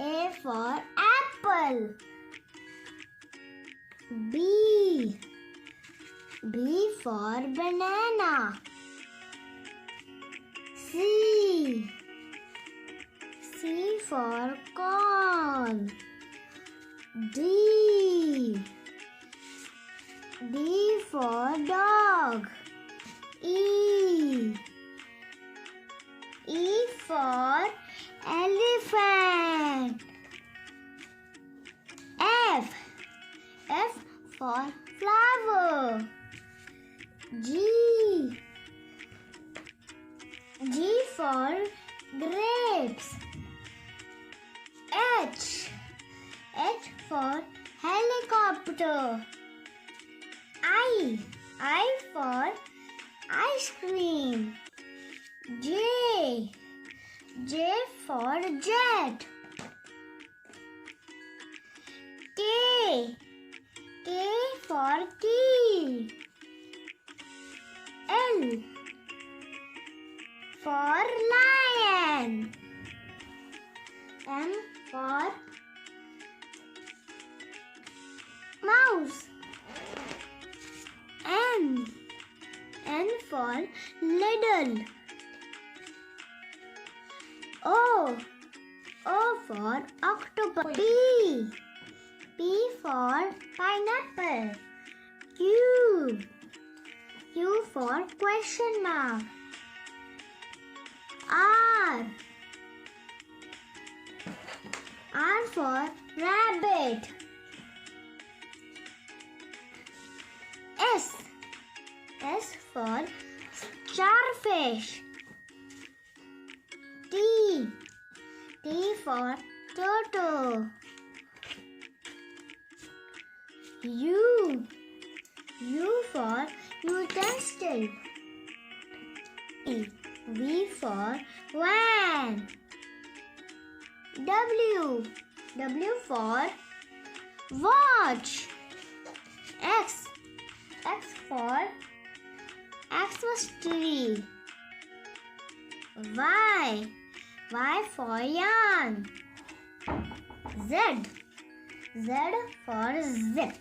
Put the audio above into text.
A for apple. B. B for banana. C. C for corn. D. D for dog. E. E for elephant. F. F for flower. G. G for grapes. H. H for helicopter. I. I for ice cream. J. J for jet. K. K for key. L for lion. M for mouse. N for little. O for octopus. P for pineapple. Q for question mark. R for rabbit. S for starfish. T for turtle. U for utensil. V for van. W for watch. X for Xmas tree. Y for yarn. Z for zip.